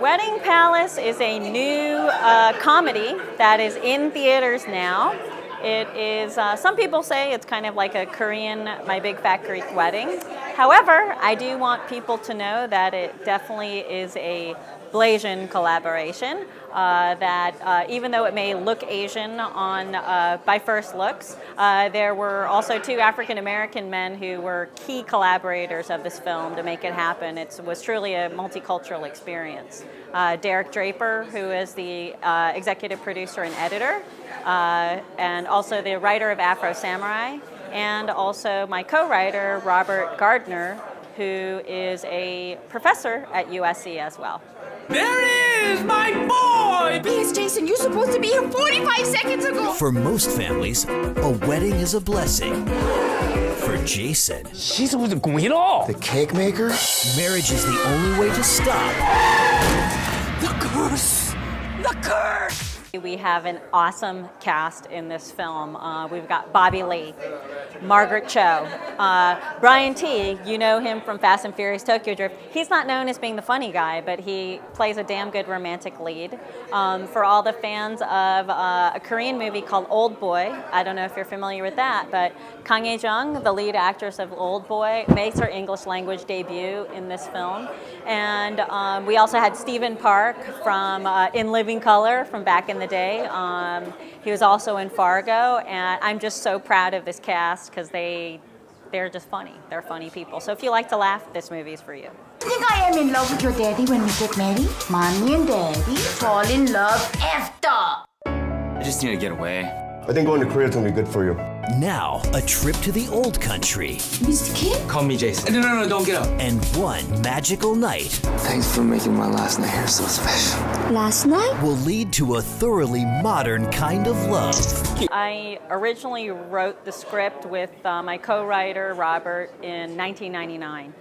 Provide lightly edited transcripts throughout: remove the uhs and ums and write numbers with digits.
Wedding Palace is a new comedy that is in theaters now. It is, some people say it's kind of like a Korean My Big Fat Greek Wedding. However, I do want people to know that it definitely is a Blasian collaboration, that even though it may look Asian on by first looks, there were also two African American men who were key collaborators of this film to make it happen. It was truly a multicultural experience. Derek Draper, who is the executive producer and editor, and also the writer of Afro Samurai, and also my co-writer, Robert Gardner, who is a professor at USC as well. There is my boy! Yes, Jason, you're supposed to be here 45 seconds ago! For most families, a wedding is a blessing. For Jason, She's supposed to go. The cake maker? marriage is the only way to stop The curse! The curse! We have an awesome cast in this film. We've got Bobby Lee, Margaret Cho, Brian T. You know him from Fast and Furious Tokyo Drift. He's not known as being the funny guy, but he plays a damn good romantic lead. For all the fans of a Korean movie called Old Boy, I don't know if you're familiar with that, but Kang Hae-jung, the lead actress of Old Boy, makes her English language debut in this film. And we also had Stephen Park from In Living Color from back in the day. He was also in Fargo, and I'm just so proud of this cast because they're just funny. They're funny people. So if you like to laugh, this movie is for you. You think I am in love with your daddy when we get married? Mommy and daddy fall in love after. I just need to get away. I think going to Korea is going to be good for you. now a trip to the old country Mr. Kim? Call me Jason. No, don't get up. and one magical night Thanks for making my last night here so special. Last night? will lead to a thoroughly modern kind of love. I originally wrote the script with my co-writer, Robert, in 1999.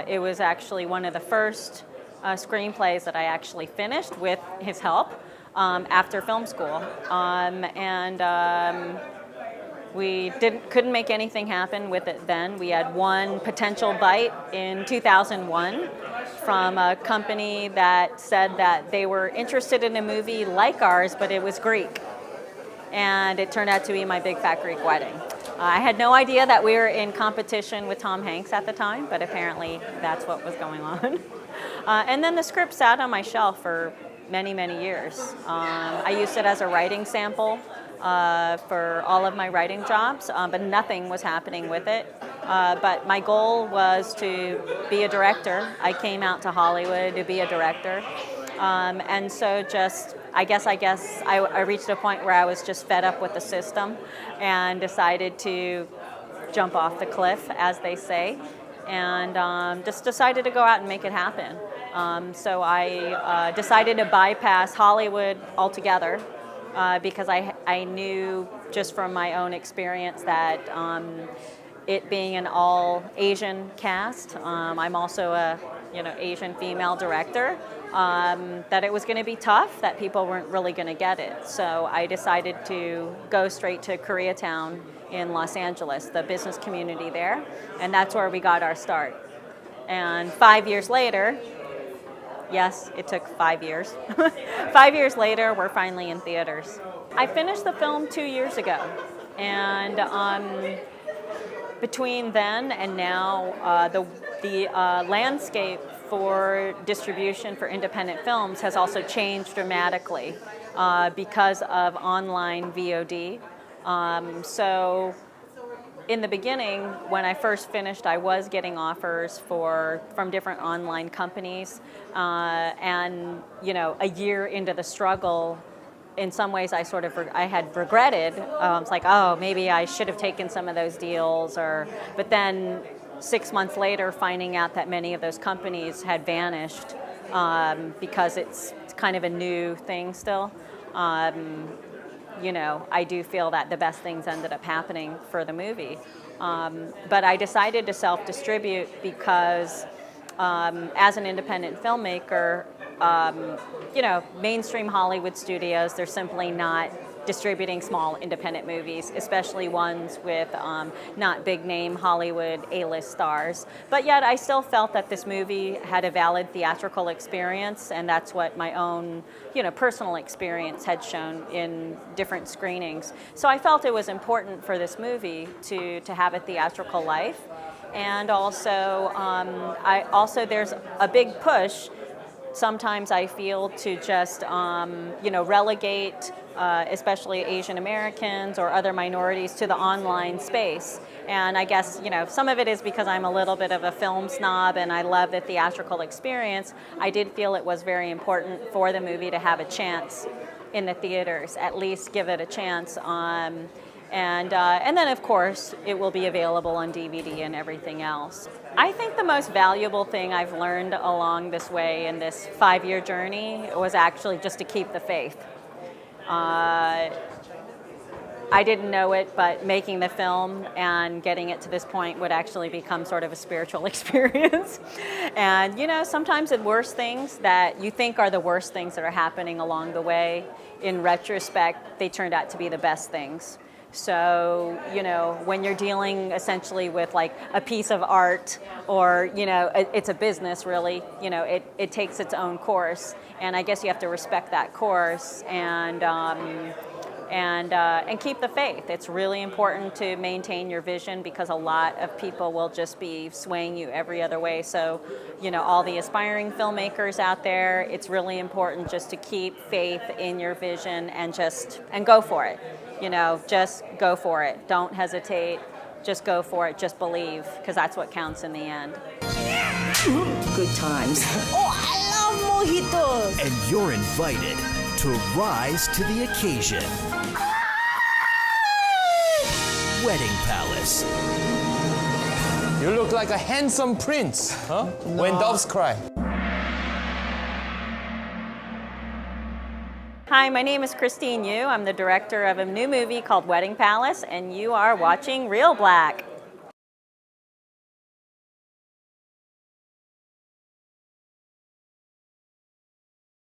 It was actually one of the first screenplays that I actually finished with his help after film school. We couldn't make anything happen with it then. We had one potential bite in 2001 from a company that said that they were interested in a movie like ours, but it was Greek. And it turned out to be My Big Fat Greek Wedding. I had no idea that we were in competition with Tom Hanks at the time, but apparently that's what was going on. And then the script sat on my shelf for many, many years. I used it as a writing sample for all of my writing jobs, but nothing was happening with it. But my goal was to be a director. I came out to Hollywood to be a director. And so just, I guess I reached a point where I was just fed up with the system and decided to jump off the cliff, as they say, and just decided to go out and make it happen. So I decided to bypass Hollywood altogether because I knew just from my own experience that it being an all Asian cast, I'm also a Asian female director, that it was going to be tough, that people weren't really going to get it. So I decided to go straight to Koreatown in Los Angeles, the business community there, and that's where we got our start. And 5 years later, yes, it took 5 years. 5 years later, we're finally in theaters. I finished the film 2 years ago, and between then and now, the landscape for distribution for independent films has also changed dramatically because of online VOD. So in the beginning, when I first finished, I was getting offers from different online companies, and a year into the struggle, in some ways I had regretted. It's like, oh, maybe I should have taken some of those deals, but then 6 months later, finding out that many of those companies had vanished because it's kind of a new thing still. I do feel that the best things ended up happening for the movie. But I decided to self-distribute because as an independent filmmaker, mainstream Hollywood studios, they're simply not distributing small independent movies, especially ones with not big name Hollywood A-list stars. But yet I still felt that this movie had a valid theatrical experience, and that's what my own personal experience had shown in different screenings. So I felt it was important for this movie to have a theatrical life. And also, there's a big push sometimes I feel to just relegate especially Asian Americans or other minorities to the online space. And I guess some of it is because I'm a little bit of a film snob and I love the theatrical experience. I did feel it was very important for the movie to have a chance in the theaters, at least give it a chance. And then, of course, it will be available on DVD and everything else. I think the most valuable thing I've learned along this way in this 5-year journey was actually just to keep the faith. I didn't know it, but making the film and getting it to this point would actually become sort of a spiritual experience. And, sometimes the worst things that you think are the worst things that are happening along the way, in retrospect, they turned out to be the best things. So, when you're dealing essentially with like a piece of art or, it's a business really, it takes its own course. And I guess you have to respect that course and keep the faith. It's really important to maintain your vision because a lot of people will just be swaying you every other way. So, all the aspiring filmmakers out there, it's really important just to keep faith in your vision and go for it. Just go for it. Don't hesitate. Just go for it. Just believe, because that's what counts in the end. Good times. Oh, I love mojitos. And you're invited to rise to the occasion. Wedding Palace. You look like a handsome prince, huh? When doves cry. Hi, my name is Christine Yu. I'm the director of a new movie called Wedding Palace, and you are watching Reelblack.